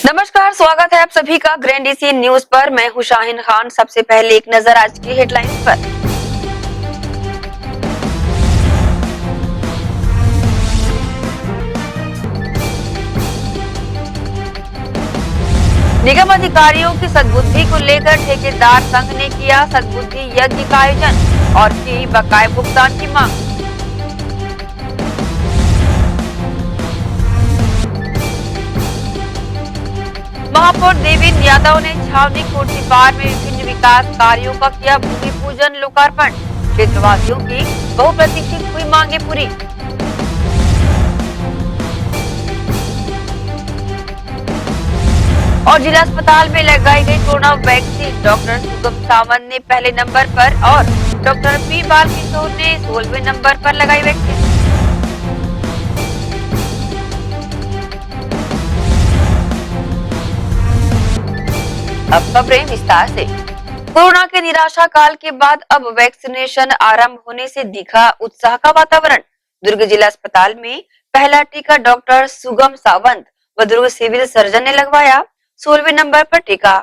नमस्कार, स्वागत है आप सभी का ग्रैंड एशियन न्यूज पर। मैं हूं शाहीन खान। सबसे पहले एक नजर आज की हेडलाइंस पर। निगम अधिकारियों की सद्बुद्धि को लेकर ठेकेदार संघ ने किया सद्बुद्धि यज्ञ का आयोजन और की बकाये भुगतान की मांग। महापौर देवेंद्र यादव ने छावनी खुर्सीपार में विभिन्न विकास कार्यों का किया भूमि पूजन लोकार्पण। क्षेत्रवासियों की बहुप्रतीक्षित हुई मांगे पूरी। और जिला अस्पताल में लगाई गई कोरोना वैक्सीन डॉक्टर सुगम सावंत ने पहले नंबर पर और डॉक्टर पी बालकिशोर ने 16वें नंबर पर लगाई वैक्सीन। अब खबरें विस्तार से। कोरोना के निराशा काल के बाद अब वैक्सीनेशन आरंभ होने से दिखा उत्साह का वातावरण। दुर्ग जिला अस्पताल में पहला टीका डॉक्टर सुगम सावंत व दुर्ग सिविल सर्जन ने लगवाया। 16वें नंबर पर टीका।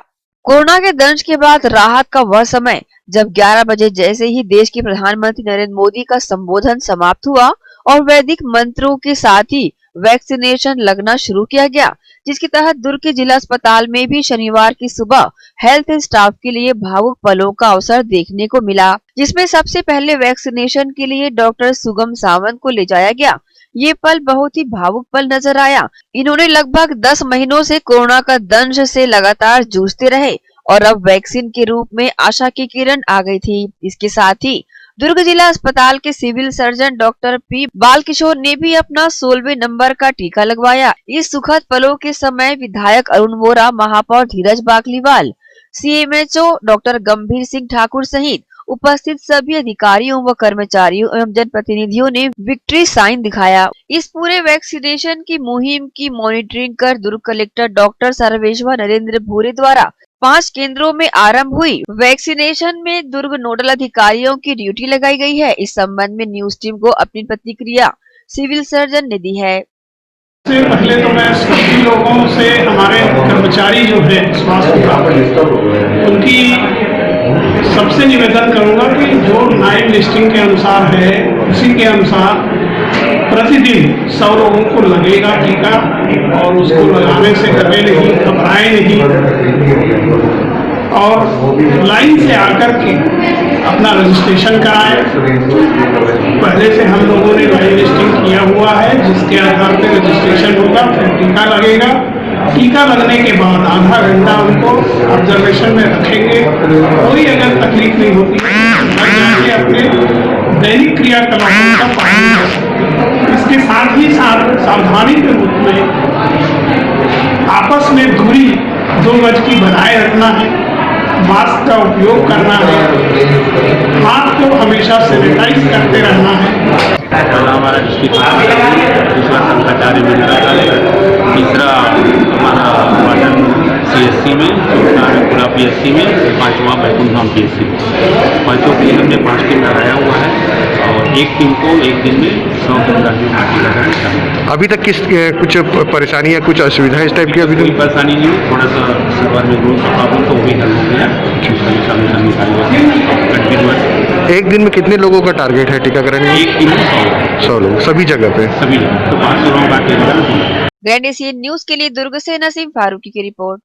कोरोना के दंश के बाद राहत का वह समय जब 11 बजे जैसे ही देश के प्रधानमंत्री नरेंद्र मोदी का संबोधन समाप्त हुआ और वैदिक मंत्रों के साथ ही वैक्सीनेशन लगना शुरू किया गया, जिसके तहत दुर्ग के जिला अस्पताल में भी शनिवार की सुबह हेल्थ स्टाफ के लिए भावुक पलों का अवसर देखने को मिला, जिसमें सबसे पहले वैक्सीनेशन के लिए डॉक्टर सुगम सावंत को ले जाया गया। ये पल बहुत ही भावुक पल नजर आया। इन्होंने लगभग 10 महीनों से कोरोना का दंश से लगातार जूझते रहे और अब वैक्सीन के रूप में आशा की किरण आ गई थी। इसके साथ ही दुर्ग जिला अस्पताल के civil surgeon doctor P Balkishore ने भी अपना 16वें नंबर का टीका लगवाया। इस सुखद पलों के समय विधायक अरुण वोरा, महापौर धीरज बाकलीवाल, सीएमएचओ डॉक्टर गंभीर सिंह ठाकुर सहित उपस्थित सभी अधिकारियों व कर्मचारियों एवं जनप्रतिनिधियों ने विक्ट्री साइन दिखाया। इस पूरे वैक्सीनेशन की मुहिम की मॉनिटरिंग कर दुर्ग कलेक्टर डॉक्टर सर्वेश्वर नरेंद्र भूरे द्वारा 5 केंद्रों में आरंभ हुई वैक्सीनेशन में दुर्ग नोडल अधिकारियों की ड्यूटी लगाई गई है। इस संबंध में न्यूज टीम को अपनी प्रतिक्रिया सिविल सर्जन ने दी है। से पहले तो मैं सभी लोगों से, हमारे कर्मचारी जो है स्वास्थ्य विभाग, उनकी सबसे निवेदन करूंगा कि जो नाइन लिस्टिंग के अनुसार है उसी के अनुसार प्रतिदिन 100 लोगों को लगेगा टीका और उसको लगाने से डरे नहीं, घबराए नहीं और लाइन से आकर के अपना रजिस्ट्रेशन कराएं। पहले से हम लोगों ने लाइन लिस्टिंग किया हुआ है, जिसके आधार पर रजिस्ट्रेशन होगा, फिर टीका लगेगा। टीका लगने के बाद आधा घंटा उनको ऑब्जर्वेशन में रखेंगे। कोई अगर तकलीफ नहीं होती है जाके अपने दैनिक क्रियाकलापों का पालन कर सकते। इसके साथ ही साथ सावधानी के रूप में आपस में दूरी 2 गज की बनाए रखना है, मास्क का उपयोग करना है, हाथ को हमेशा सैनिटाइज करते रहना है। पहला हमारा डिस्ट्रिक्ट, दूसरा शंकराचार्य में, तीसरा हमारा वार्डन सीएससी में, चौथा खुला पीएससी में, 5वां बैकुंठधाम पीएससी में। पांचों के लिए हमने 5 टीम लगाया हुआ है और एक टीम को एक दिन में 100 किलोमीटर पार्टी लगाना चाहिए। अभी तक कुछ परेशानी या कुछ असुविधा इस टाइप की अभी कोई परेशानी नहीं है। थोड़ा सा सुबह में रोड का प्रॉब्लम तो वो भी हल हो गया। एक दिन में कितने लोगों का टारगेट है टीकाकरण में? एक दिन में 100 लोग सभी जगह पे, सभी तो 500 लोगों का टीका। ग्रैंड एशियन न्यूज के लिए दुर्ग से नसीम फारूकी की रिपोर्ट।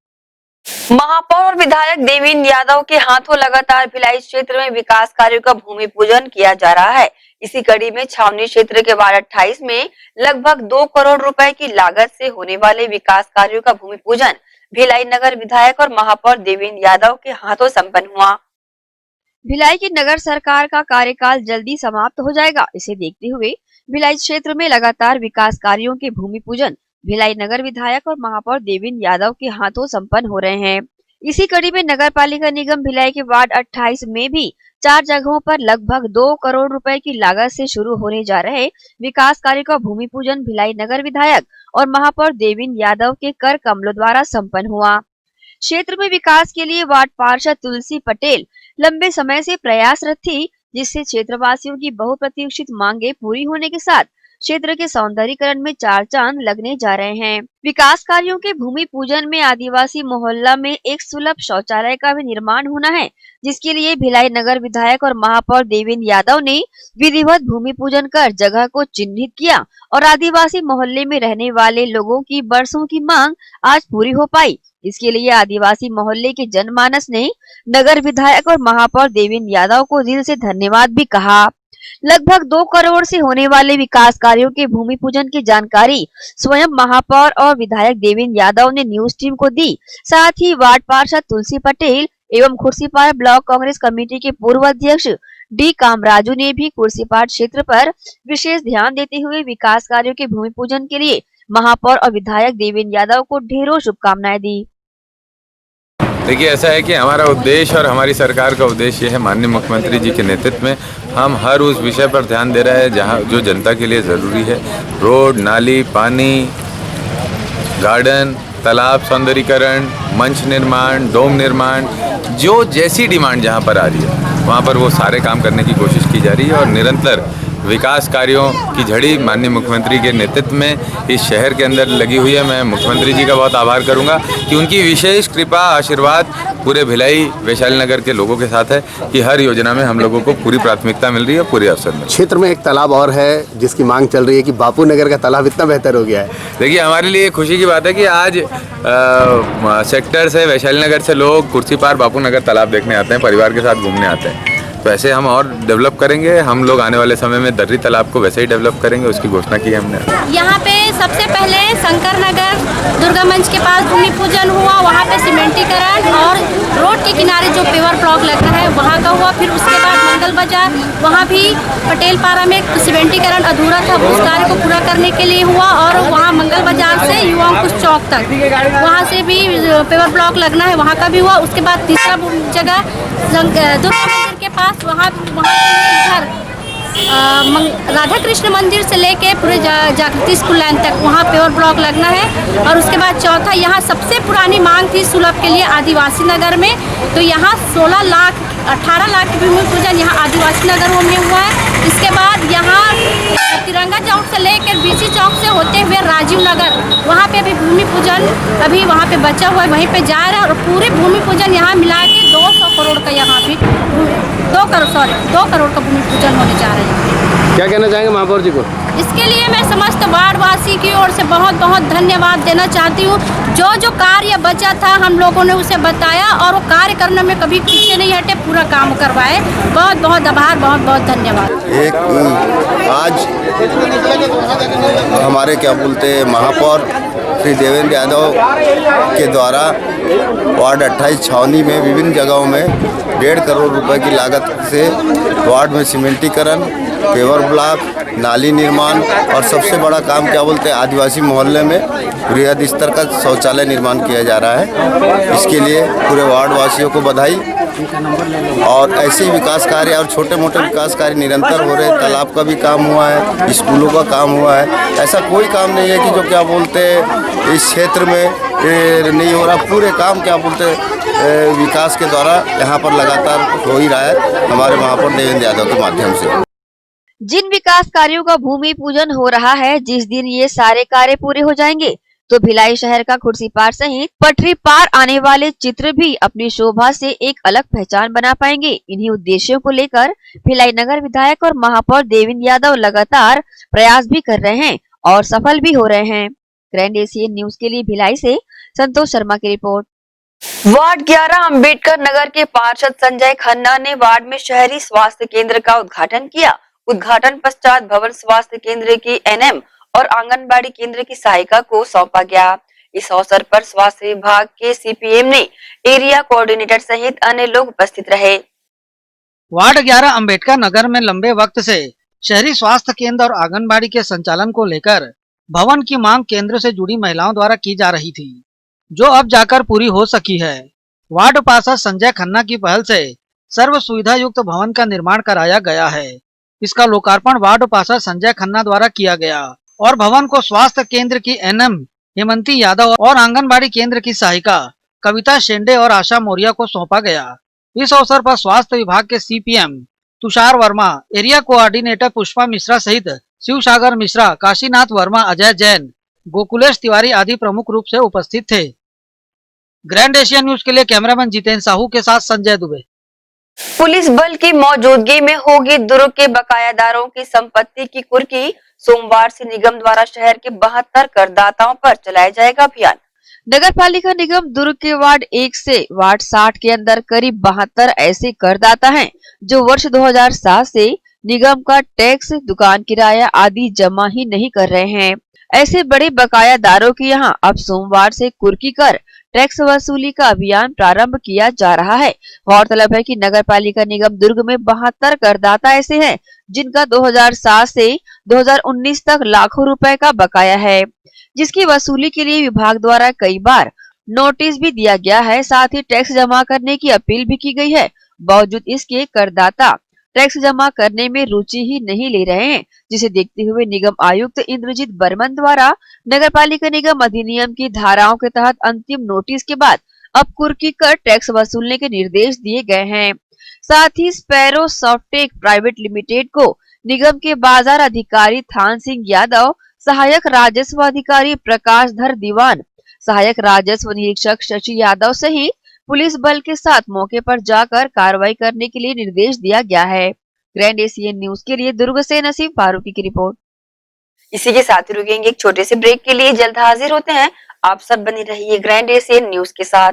महापौर और विधायक देवेंद्र यादव के हाथों लगातार भिलाई क्षेत्र में विकास कार्यों का भूमि पूजन किया जा रहा है। इसी कड़ी में छावनी क्षेत्र के वार्ड 28 में लगभग 2 करोड़ रुपए की लागत से होने वाले विकास कार्यों का भूमि पूजन भिलाई नगर विधायक और महापौर देवेंद्र यादव के हाथों संपन्न हुआ। भिलाई की नगर सरकार का कार्यकाल जल्दी समाप्त हो जाएगा। इसे देखते हुए भिलाई क्षेत्र में लगातार विकास कार्यों के भूमि पूजन भिलाई नगर विधायक और महापौर देवेंद्र यादव के हाथों संपन्न हो रहे हैं। इसी कड़ी में नगर पालिका निगम भिलाई के वार्ड 28 में भी 4 जगहों पर लगभग 2 करोड़ रुपए की लागत से शुरू होने जा रहे विकास कार्य का भूमि पूजन भिलाई नगर विधायक और महापौर देवेंद्र यादव के कर कमलों द्वारा संपन्न हुआ। क्षेत्र में विकास के लिए वार्ड पार्षद तुलसी पटेल लंबे समय से प्रयासरत थी, जिससे क्षेत्रवासियों की बहुप्रतीक्षित मांगे पूरी होने के साथ क्षेत्र के सौंदर्यीकरण में 4 चांद लगने जा रहे हैं। विकास कार्यों के भूमि पूजन में आदिवासी मोहल्ला में एक सुलभ शौचालय का भी निर्माण होना है, जिसके लिए भिलाई नगर विधायक और महापौर देवेंद्र यादव ने विधिवत भूमि पूजन कर जगह को चिन्हित किया और आदिवासी मोहल्ले में रहने वाले लोगों की बरसों की मांग आज पूरी हो पाई। इसके लिए आदिवासी मोहल्ले के जनमानस ने नगर विधायक और महापौर देवेंद्र यादव को दिल से धन्यवाद भी कहा। लगभग 2 करोड़ से होने वाले विकास कार्यों के भूमि पूजन की जानकारी स्वयं महापौर और विधायक देवेंद्र यादव ने न्यूज टीम को दी। साथ ही वार्ड पार्षद तुलसी पटेल एवं खुर्सीपार ब्लॉक कांग्रेस कमेटी के पूर्व अध्यक्ष डी कामराजू ने भी खुर्सीपार क्षेत्र पर विशेष ध्यान देते हुए विकास कार्यों के भूमि पूजन के लिए महापौर और विधायक देवेंद्र यादव को ढेरों शुभकामनाएं दी। देखिए, ऐसा है कि हमारा उद्देश्य और हमारी सरकार का उद्देश्य है, माननीय मुख्यमंत्री जी के नेतृत्व में हम हर उस विषय पर ध्यान दे रहे हैं जहां जो जनता के लिए ज़रूरी है। रोड, नाली, पानी, गार्डन, तालाब सौंदर्यीकरण, मंच निर्माण, डोम निर्माण, जो जैसी डिमांड जहां पर आ रही है वहां पर वो सारे काम करने की कोशिश की जा रही है और निरंतर विकास कार्यों की झड़ी माननीय मुख्यमंत्री के नेतृत्व में इस शहर के अंदर लगी हुई है। मैं मुख्यमंत्री जी का बहुत आभार करूंगा कि उनकी विशेष कृपा आशीर्वाद पूरे भिलाई वैशाली नगर के लोगों के साथ है कि हर योजना में हम लोगों को पूरी प्राथमिकता मिल रही है, पूरे अवसर मिल रही है। क्षेत्र में एक तालाब और है जिसकी मांग चल रही है कि बापू नगर का तालाब इतना बेहतर हो गया है। देखिए, हमारे लिए खुशी की बात है कि आज सेक्टर से वैशाली नगर से लोग खुर्सीपार बापू नगर तालाब देखने आते हैं, परिवार के साथ घूमने आते हैं। तो ऐसे हम और डेवलप करेंगे। हम लोग आने वाले समय में दर्री तालाब को वैसे ही डेवलप करेंगे, उसकी घोषणा की हमने। यहाँ पे सबसे पहले शंकर नगर दुर्गा मंच के पास भूमि पूजन हुआ, वहाँ पे सीमेंटीकरण और रोड के किनारे जो पेवर ब्लॉक लगना है वहाँ का हुआ। फिर उसके बाद मंगल बाजार, वहाँ भी पटेल पारा में सीमेंटीकरण अधूरा था, उस कार्य को पूरा करने के लिए हुआ। और वहाँ मंगल बाजार से युवाकुश चौक तक वहाँ से भी पेवर ब्लॉक लगना है, वहाँ का भी हुआ। उसके बाद तीसरा जगह दुर्गा मंदिर के पास वहाँ इधर राधा कृष्ण मंदिर से लेके पूरे जागृति स्कूल लाइन तक वहाँ पेवर ब्लॉक लगना है। और उसके बाद चौथा, यहाँ सबसे पुरानी मांग थी सुलभ के लिए आदिवासी नगर में, तो यहाँ 18 लाख की भूमि पूजन यहाँ आदिवासी नगर में हुआ है। इसके बाद यहाँ तिरंगा चौक से लेकर बीसी चौक से होते हुए राजीव नगर, वहाँ पे अभी भूमि पूजन अभी वहाँ पे बचा हुआ है, वहीं पे जा रहा है। और पूरे भूमि पूजन यहाँ मिला के 200 करोड़ का यहाँ भी 2 करोड़ का भूमि पूजन होने जा रहा है। क्या कहना चाहेंगे महापौर जी को? इसके लिए मैं समस्त वार्डवासी की ओर से बहुत बहुत धन्यवाद देना चाहती हूँ। जो कार्य बचा था हम लोगों ने उसे बताया और वो कार्य करने में कभी पीछे नहीं हटे, पूरा काम करवाए। बहुत बहुत आभार, बहुत बहुत धन्यवाद। आज हमारे क्या बोलते महापौर श्री देवेंद्र यादव के द्वारा वार्ड 28 छावनी में विभिन्न जगहों में 1.5 करोड़ रुपए की लागत से वार्ड में सीमेंटीकरण, पेवर ब्लॉक, नाली निर्माण और सबसे बड़ा काम क्या बोलते हैं आदिवासी मोहल्ले में बृहद स्तर का शौचालय निर्माण किया जा रहा है। इसके लिए पूरे वार्ड वासियों को बधाई। और ऐसे ही विकास कार्य और छोटे मोटे विकास कार्य निरंतर हो रहे हैं। तालाब का भी काम हुआ है, स्कूलों का काम हुआ है। ऐसा कोई काम नहीं है कि जो क्या बोलते हैं इस क्षेत्र में नहीं हो रहा। पूरे काम क्या बोलते हैं विकास के द्वारा यहाँ पर लगातार हो ही रहा है हमारे महापौर देवेंद्र यादव के माध्यम से। जिन विकास कार्यों का भूमि पूजन हो रहा है, जिस दिन ये सारे कार्य पूरे हो जाएंगे तो भिलाई शहर का खुर्सीपार सहित पटरी पार आने वाले चित्र भी अपनी शोभा से एक अलग पहचान बना पाएंगे। इन्हीं उद्देश्यों को लेकर भिलाई नगर विधायक और महापौर देवेंद्र यादव लगातार प्रयास भी कर रहे हैं और सफल भी हो रहे हैं। ग्रैंड एशियन न्यूज के लिए भिलाई से संतोष शर्मा की रिपोर्ट। वार्ड 11 अम्बेडकर नगर के पार्षद संजय खन्ना ने वार्ड में शहरी स्वास्थ्य केंद्र का उद्घाटन किया। उद्घाटन पश्चात भवन स्वास्थ्य केंद्र की एनएम और आंगनबाड़ी केंद्र की सहायिका को सौंपा गया। इस अवसर पर स्वास्थ्य विभाग के सीपीएम ने एरिया कोऑर्डिनेटर सहित अन्य लोग उपस्थित रहे। वार्ड 11 अम्बेडकर नगर में लंबे वक्त से शहरी स्वास्थ्य केंद्र और आंगनबाड़ी के संचालन को लेकर भवन की मांग केंद्र से जुड़ी महिलाओं द्वारा की जा रही थी, जो अब जाकर पूरी हो सकी है। वार्ड पार्षद संजय खन्ना की पहल से सर्व सुविधा युक्त भवन का निर्माण कराया गया है। इसका लोकार्पण वार्ड पार्षद संजय खन्ना द्वारा किया गया और भवन को स्वास्थ्य केंद्र की एनएम हेमंती यादव और आंगनबाड़ी केंद्र की सहायिका कविता शेंडे और आशा मौर्य को सौंपा गया। इस अवसर पर स्वास्थ्य विभाग के CPM Tushar Verma, area coordinator Pushpa Mishra सहित शिवसागर मिश्रा, काशीनाथ वर्मा, अजय जैन, गोकुलेश तिवारी आदि प्रमुख रूप से उपस्थित थे। ग्रैंड एशिया न्यूज के लिए कैमरामैन जितेंद्र साहू के साथ संजय दुबे। पुलिस बल की मौजूदगी में होगी दुर्ग के बकायादारों की संपत्ति की कुर्की। सोमवार से निगम द्वारा शहर के 72 करदाताओं पर चलाया जाएगा अभियान। नगर पालिका निगम दुर्ग के वार्ड 1 से वार्ड 60 के अंदर करीब 72 ऐसे करदाता हैं जो वर्ष 2007 से निगम का टैक्स, दुकान किराया आदि जमा ही नहीं कर रहे हैं। ऐसे बड़े बकायादारों की यहां अब सोमवार से कुर्की कर टैक्स वसूली का अभियान प्रारंभ किया जा रहा है। गौरतलब है कि नगर पालिका निगम दुर्ग में 72 करदाता ऐसे हैं जिनका 2007 से 2019 तक लाखों रुपए का बकाया है, जिसकी वसूली के लिए विभाग द्वारा कई बार नोटिस भी दिया गया है। साथ ही टैक्स जमा करने की अपील भी की गई है। बावजूद इसके करदाता टैक्स जमा करने में रुचि ही नहीं ले रहे हैं, जिसे देखते हुए निगम आयुक्त इंद्रजीत बर्मन द्वारा नगर पालिका निगम अधिनियम की धाराओं के तहत अंतिम नोटिस के बाद अब कुर्की कर टैक्स वसूलने के निर्देश दिए गए हैं। साथ ही स्पैरो सॉफ्टेक प्राइवेट लिमिटेड को निगम के बाजार अधिकारी थान सिंह यादव, सहायक राजस्व अधिकारी प्रकाश धर दीवान, सहायक राजस्व निरीक्षक शशि यादव सहित पुलिस बल के साथ मौके पर जाकर कार्रवाई करने के लिए निर्देश दिया गया है। ग्रैंड एशियन न्यूज के लिए दुर्ग से नसीम फारूकी की रिपोर्ट। इसी के साथ रुकेंगे एक छोटे से ब्रेक के लिए, जल्द हाजिर होते हैं। आप सब बने रहिए ग्रैंड एशियन न्यूज के साथ।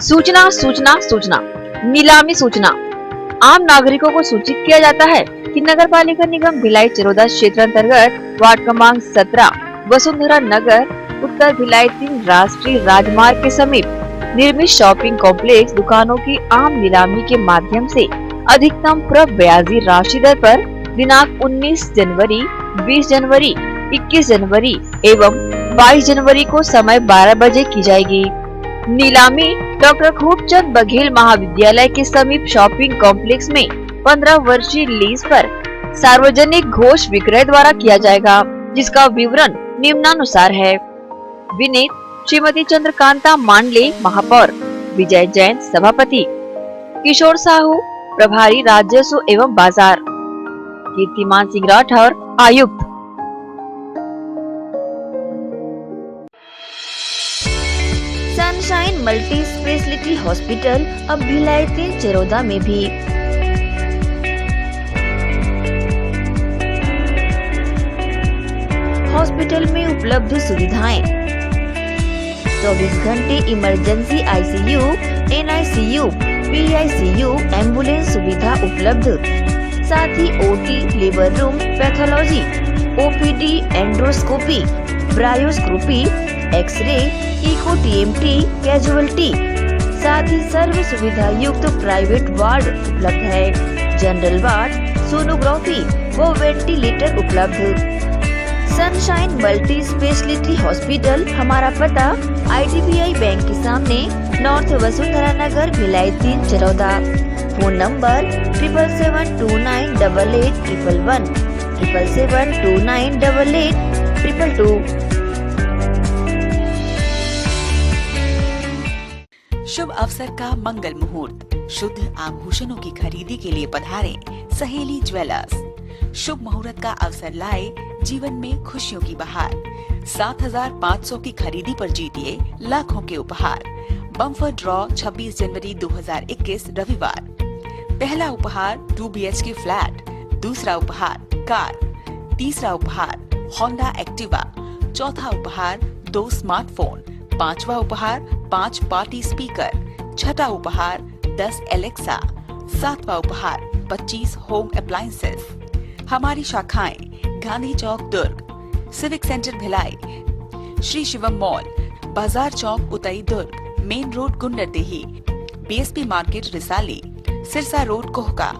सूचना सूचना सूचना नीलामी सूचना। आम नागरिकों को सूचित किया जाता है कि नगर पालिका निगम भिलाई चिरौदा क्षेत्र अंतर्गत वार्ड क्रमांक 17 वसुंधरा नगर उत्तर भिलाई 3 राष्ट्रीय राजमार्ग के समीप निर्मित शॉपिंग कॉम्प्लेक्स दुकानों की आम नीलामी के माध्यम से अधिकतम प्रब्याजी राशि दर पर दिनांक 19 जनवरी, 20 जनवरी, 21 जनवरी एवं 22 जनवरी को समय 12 बजे की जाएगी। नीलामी डॉक्टर खूबचंद बघेल महाविद्यालय के समीप शॉपिंग कॉम्प्लेक्स में 15 वर्षीय लीज पर सार्वजनिक घोष विक्रय द्वारा किया जाएगा, जिसका विवरण निम्नानुसार है। विनीत श्रीमती चंद्रकांता मांडले महापौर, विजय जैन सभापति, किशोर साहू प्रभारी राजस्व एवं बाजार, कीर्तिमान सिंह राठौर आयुक्त। सनशाइन मल्टी स्पेशलिटी हॉस्पिटल अब भिलाई 3 चिरौदा में भी। हॉस्पिटल में उपलब्ध सुविधाएं 24 घंटे emergency ICU, NICU, PICU, ambulance सुविधा उपलब्ध। साथ ही OT, labour room, pathology, OPD, endoscopy, bronchoscopy, X-ray, echo TMT, casualty, साथ ही सर्व सुविधा युक्त प्राइवेट वार्ड उपलब्ध है। जनरल वार्ड, सोनोग्राफी व वेंटिलेटर उपलब्ध। सनशाइन मल्टी स्पेशलिटी हॉस्पिटल, हमारा पता IDBI बैंक के सामने, north Vasundhara Nagar, Bhilai 3 Chirauda. Phone number 77298811, 77298822। शुभ अवसर का मंगल मुहूर्त, शुद्ध आभूषणों की खरीदी के लिए पधारे सहेली ज्वेलर्स। शुभ मुहूर्त का अवसर लाए जीवन में खुशियों की बहार। 7,500 की खरीदी पर जीतिए लाखों के उपहार। बम्पर ड्रॉ 26 जनवरी 2021 रविवार। पहला उपहार 2 BHK फ्लैट, दूसरा उपहार कार, तीसरा उपहार होंडा एक्टिवा, चौथा उपहार 2 स्मार्टफोन, पांचवा उपहार 5 पार्टी स्पीकर, छठा उपहार 10 एलेक्सा, सातवां उपहार 25 होम अप्लायंसेस। हमारी शाखाएं Gandhi Chowk Durg, civic centre Bhilai, Shri Shivam mall, Bazaar Chowk Utai Durg, main road Gunderdehi, BSP market Risali, Sirsa road Kohka.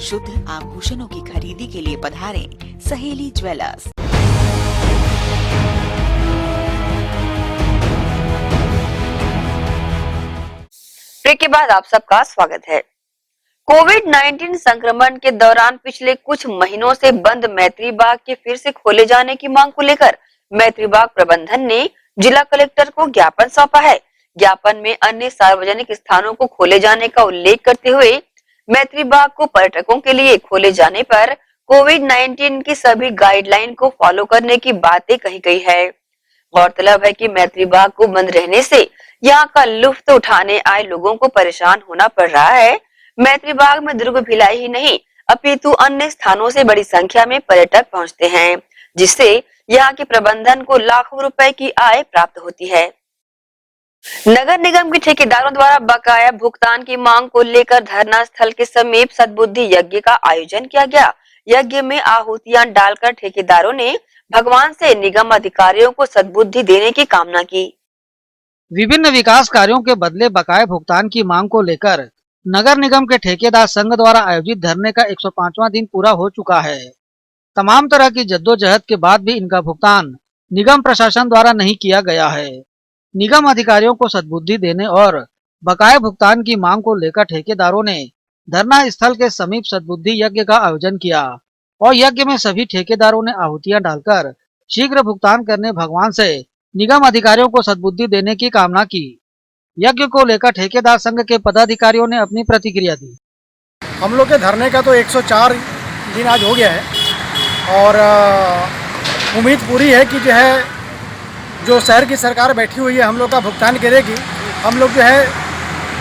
शुद्ध आभूषणों की खरीदी के लिए पधारें सहेली ज्वेलर्स। ब्रेक के बाद आप सबका स्वागत है। कोविड-19 संक्रमण के दौरान पिछले कुछ महीनों से बंद मैत्री बाग के फिर से खोले जाने की मांग को लेकर मैत्री बाग प्रबंधन ने जिला कलेक्टर को ज्ञापन सौंपा है। ज्ञापन में अन्य सार्वजनिक स्थानों को खोले जाने का उल्लेख करते हुए मैत्री बाग को पर्यटकों के लिए खोले जाने पर कोविड-19 की सभी गाइडलाइन को फॉलो करने की बातें कही गई है। गौरतलब है कि मैत्री बाग को बंद रहने से यहाँ का लुत्फ उठाने आए लोगों को परेशान होना पड़ रहा है। मैत्री बाग में दुर्ग भिलाई ही नहीं अपितु अन्य स्थानों से बड़ी संख्या में पर्यटक पहुँचते हैं, जिससे यहाँ के प्रबंधन को लाखों रुपए की आय प्राप्त होती है। नगर निगम के ठेकेदारों द्वारा बकाया भुगतान की मांग को लेकर धरना स्थल के समीप सद्बुद्धि यज्ञ का आयोजन किया गया। यज्ञ में आहुतियां डालकर ठेकेदारों ने भगवान से निगम अधिकारियों को सद्बुद्धि देने की कामना की। विभिन्न विकास कार्यों के बदले बकाये भुगतान की मांग को लेकर नगर निगम के ठेकेदार संघ द्वारा आयोजित धरने का 105वां दिन पूरा हो चुका है। तमाम तरह की जद्दोजहद के बाद भी इनका भुगतान निगम प्रशासन द्वारा नहीं किया गया है। निगम अधिकारियों को सद्बुद्धि देने और बकाये भुगतान की मांग को लेकर ठेकेदारों ने धरना स्थल के समीप सद्बुद्धि यज्ञ का आयोजन किया और यज्ञ में सभी ठेकेदारों ने आहुतियां डालकर शीघ्र भुगतान करने भगवान से निगम अधिकारियों को सद्बुद्धि देने की कामना की। यज्ञ को लेकर ठेकेदार संघ के पदाधिकारियों ने अपनी प्रतिक्रिया दी। हम लोग के धरने का तो 104 दिन आज हो गया है और उम्मीद पूरी है कि जो शहर की सरकार बैठी हुई है हम लोग का भुगतान करेगी। हम लोग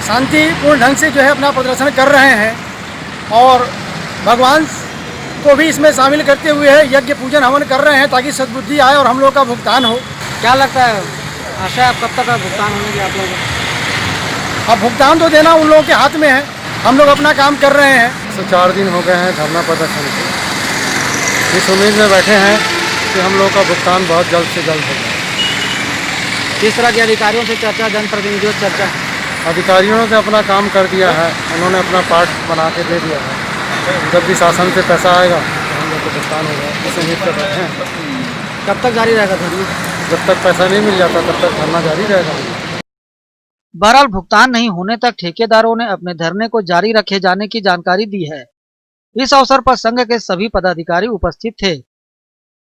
शांतिपूर्ण ढंग से अपना प्रदर्शन कर रहे हैं और भगवान को भी इसमें शामिल करते हुए यज्ञ पूजन हवन कर रहे हैं ताकि सद्बुद्धि आए और हम लोग का भुगतान हो। क्या लगता है, आशा है कब तक भुगतान होने की आप लोगों को? अब भुगतान तो देना उन लोगों के हाथ में है, हम लोग अपना काम कर रहे हैं। 104 दिन हो गए हैं धरना प्रदर्शन के, इस उम्मीद में बैठे हैं कि हम लोग का भुगतान बहुत जल्द से जल्द होगा। किस तरह के अधिकारियों से चर्चा, जनप्रतिनिधियों से चर्चा? अधिकारियों ने अपना काम कर दिया है, उन्होंने अपना पार्ट बना के दे दिया है। जब भी शासन से पैसा आएगा तो हम लोग को भुगतान होगा, इस उम्मीद पर बैठे हैं। कब तक जारी रहेगा धरना? जब तक पैसा नहीं मिल जाता तब तक धरना जारी रहेगा। बहरहाल भुगतान नहीं होने तक ठेकेदारों ने अपने धरने को जारी रखे जाने की जानकारी दी है। इस अवसर पर संघ के सभी पदाधिकारी उपस्थित थे।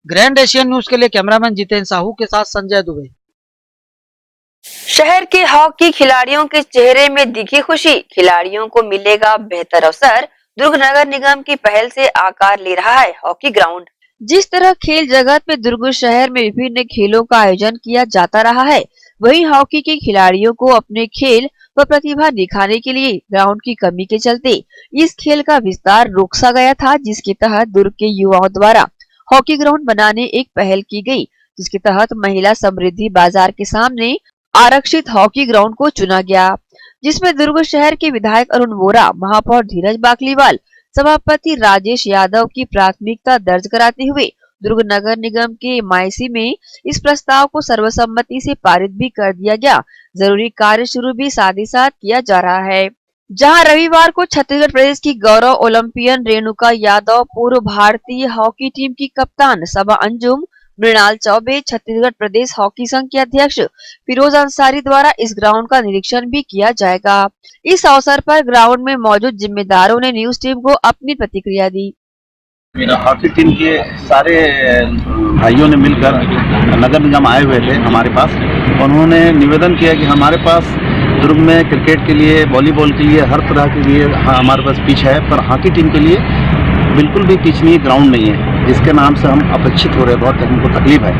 ग्रैंड एशियन न्यूज के लिए कैमरामैन जितेंद्र साहू के साथ संजय दुबे। शहर के हॉकी खिलाड़ियों के चेहरे में दिखी खुशी, खिलाड़ियों को मिलेगा बेहतर अवसर। दुर्ग नगर निगम की पहल से आकार ले रहा है हॉकी ग्राउंड। जिस तरह खेल जगत में दुर्ग शहर में विभिन्न खेलों का आयोजन किया जाता रहा है, वहीं हॉकी के खिलाड़ियों को अपने खेल व प्रतिभा दिखाने के लिए ग्राउंड की कमी के चलते इस खेल का विस्तार रोका गया था, जिसके तहत दुर्ग के युवाओं द्वारा हॉकी ग्राउंड बनाने एक पहल की गई, जिसके तहत महिला समृद्धि बाजार के सामने आरक्षित हॉकी ग्राउंड को चुना गया, जिसमें दुर्ग शहर के विधायक अरुण वोरा, महापौर धीरज बाकलीवाल, सभापति राजेश यादव की प्राथमिकता दर्ज कराते हुए दुर्ग नगर निगम के MIC में इस प्रस्ताव को सर्वसम्मति से पारित भी कर दिया गया। जरूरी कार्य शुरू भी साथ ही साथ किया जा रहा है, जहां रविवार को छत्तीसगढ़ प्रदेश की गौरव ओलंपियन रेणुका यादव, पूर्व भारतीय हॉकी टीम की कप्तान सबा अंजुम, मृणाल चौबे, छत्तीसगढ़ प्रदेश हॉकी संघ के अध्यक्ष फिरोज अंसारी द्वारा इस ग्राउंड का निरीक्षण भी किया जाएगा। इस अवसर पर ग्राउंड में मौजूद जिम्मेदारों ने न्यूज टीम को अपनी प्रतिक्रिया दी। हॉकी टीम के सारे भाइयों ने मिलकर नगर निगम आए हुए थे हमारे पास, और उन्होंने निवेदन किया कि हमारे पास दुर्ग में क्रिकेट के लिए, वॉलीबॉल के लिए, हर तरह के लिए हमारे पास पिच है, पर हॉकी टीम के लिए बिल्कुल भी पिच नहीं, ग्राउंड नहीं है, जिसके नाम से हम अपेक्षित हो रहे हैं, बहुत हमको तकलीफ है।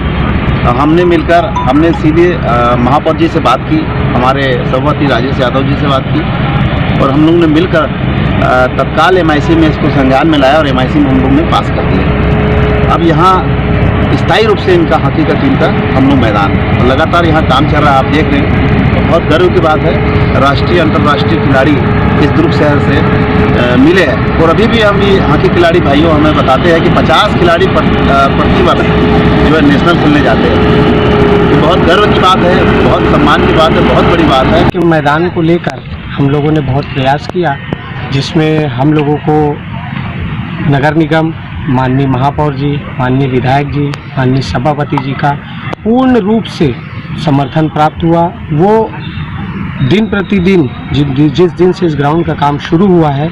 हमने सीधे महापौर जी से बात की, हमारे सभापति राजेश यादव जी से बात की, और हम लोगों ने मिलकर तत्काल MIC में इसको संज्ञान में लाया और MIC में हम लोग ने पास कर दिया। अब यहाँ स्थायी रूप से इनका हॉकी का टीम का हम लोग मैदान और लगातार यहाँ काम चल रहा है, आप देख रहे हैं, तो बहुत गर्व की बात है। राष्ट्रीय अंतर्राष्ट्रीय खिलाड़ी इस दुर्ग शहर से मिले हैं, और अभी भी हम हॉकी खिलाड़ी भाइयों हमें बताते हैं कि 50 खिलाड़ी प्रति वर्ष जो है नेशनल खेलने जाते हैं। तो बहुत गर्व की बात है, बहुत सम्मान की बात है, बहुत बड़ी बात है कि मैदान को लेकर हम लोगों ने बहुत प्रयास किया, जिसमें हम लोगों को नगर निगम, माननीय महापौर जी, माननीय विधायक जी, माननीय सभापति जी का पूर्ण रूप से समर्थन प्राप्त हुआ। वो दिन प्रतिदिन जिस दिन से इस ग्राउंड का काम शुरू हुआ है,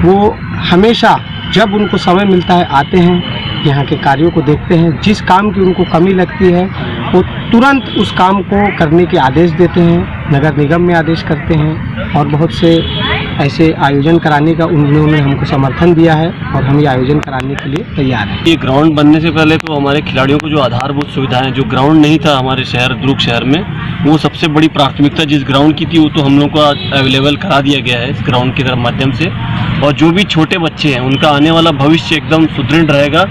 वो हमेशा जब उनको समय मिलता है आते हैं, यहाँ के कार्यों को देखते हैं, जिस काम की उनको कमी लगती है वो तुरंत उस काम को करने के आदेश देते हैं, नगर निगम में आदेश करते हैं और बहुत से ऐसे आयोजन कराने का उन्होंने हमको समर्थन दिया है और हम ये आयोजन कराने के लिए तैयार हैं। ये ग्राउंड बनने से पहले तो हमारे खिलाड़ियों को जो आधारभूत सुविधाएं, जो ग्राउंड नहीं था हमारे शहर दुर्ग शहर में, वो सबसे बड़ी प्राथमिकता जिस ग्राउंड की थी वो तो हम लोग को अवेलेबल करा दिया गया है इस ग्राउंड के माध्यम से। और जो भी छोटे बच्चे हैं उनका आने वाला भविष्य एकदम सुदृढ़ रहेगा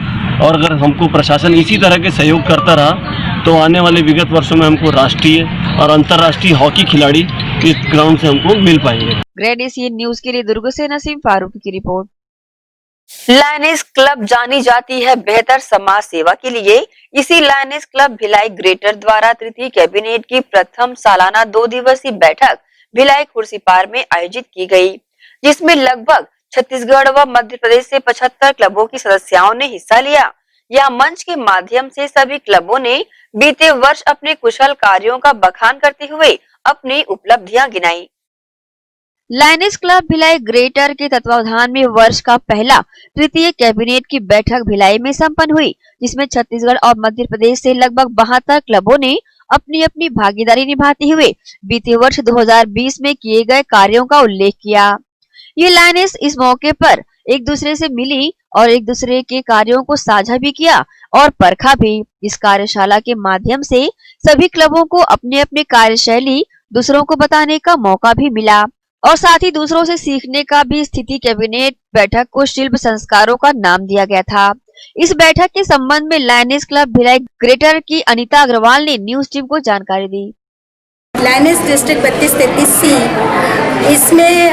और अगर हमको प्रशासन इसी तरह के सहयोग करता रहा तो आने वाले विगत वर्षों में हमको राष्ट्रीय और अंतर्राष्ट्रीय हॉकी खिलाड़ी इस ग्राउंड से हमको मिल पाएंगे। ग्रेड एशियन न्यूज के लिए दुर्ग से नसीम फारूकी की रिपोर्ट। लायनेस क्लब जानी जाती है बेहतर समाज सेवा के लिए। इसी लायनेस क्लब भिलाई ग्रेटर द्वारा तृतीय कैबिनेट की प्रथम सालाना 2 दिवसीय बैठक भिलाई खुर्सीपार में आयोजित की गई, जिसमें लगभग छत्तीसगढ़ व मध्य प्रदेश से 75 क्लबों की सदस्यों ने हिस्सा लिया। यह मंच के माध्यम से सभी क्लबों ने बीते वर्ष अपने कुशल कार्यों का बखान करते हुए अपनी उपलब्धियां गिनाई। लायनेस क्लब भिलाई ग्रेटर के तत्वावधान में वर्ष का पहला तृतीय कैबिनेट की बैठक भिलाई में संपन्न हुई, जिसमें छत्तीसगढ़ और मध्य प्रदेश से लगभग 72 क्लबों ने अपनी अपनी भागीदारी निभाते हुए बीते वर्ष 2020 में किए गए कार्यों का उल्लेख किया। ये लायनेस इस मौके पर एक दूसरे से मिली और एक दूसरे के कार्यों को साझा भी किया और परखा भी। इस कार्यशाला के माध्यम से सभी क्लबों को अपने अपने कार्यशैली दूसरों को बताने का मौका भी मिला और साथ ही दूसरों से सीखने का भी। स्थिति कैबिनेट बैठक को शिल्प संस्कारों का नाम दिया गया था। इस बैठक के संबंध में लायनेस क्लब भिलाई ग्रेटर की अनीता अग्रवाल ने न्यूज टीम को जानकारी दी। लायनेस डिस्ट्रिक्ट 32-33C, इसमें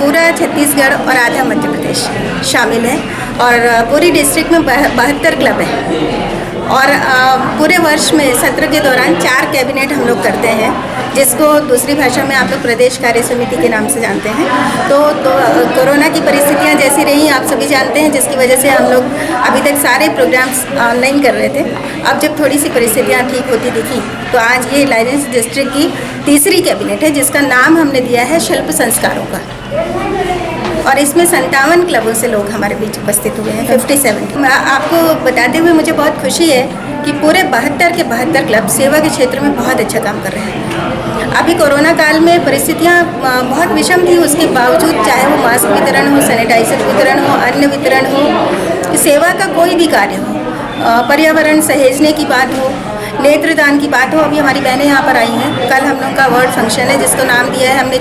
पूरा छत्तीसगढ़ और आधा मध्य प्रदेश शामिल है और पूरी डिस्ट्रिक्ट में 72 क्लब है और पूरे वर्ष में सत्र के दौरान 4 कैबिनेट हम लोग करते हैं, जिसको दूसरी भाषा में आप लोग प्रदेश कार्य समिति के नाम से जानते हैं। तो कोरोना की परिस्थितियां जैसी रही आप सभी जानते हैं, जिसकी वजह से हम लोग अभी तक सारे प्रोग्राम्स ऑनलाइन कर रहे थे। अब जब थोड़ी सी परिस्थितियां ठीक होती दिखी तो आज ये लायनेस डिस्ट्रिक्ट की तीसरी कैबिनेट है, जिसका नाम हमने दिया है शिल्प संस्कारों का और इसमें 57 क्लबों से लोग हमारे बीच उपस्थित हुए हैं, 57। आपको बताते हुए मुझे बहुत खुशी है कि पूरे 72 के 72 क्लब सेवा के क्षेत्र में बहुत अच्छा काम कर रहे हैं। अभी कोरोना काल में परिस्थितियां बहुत विषम थी, उसके बावजूद चाहे वो मास्क वितरण हो, सैनिटाइजर वितरण हो, अन्न वितरण हो, सेवा का कोई भी कार्य हो, पर्यावरण सहेजने की बात हो, नेत्रदान की बात हो। अभी हमारी बहनें यहाँ पर आई हैं, कल हम लोग का अवार्ड फंक्शन है जिसको नाम दिया है हमने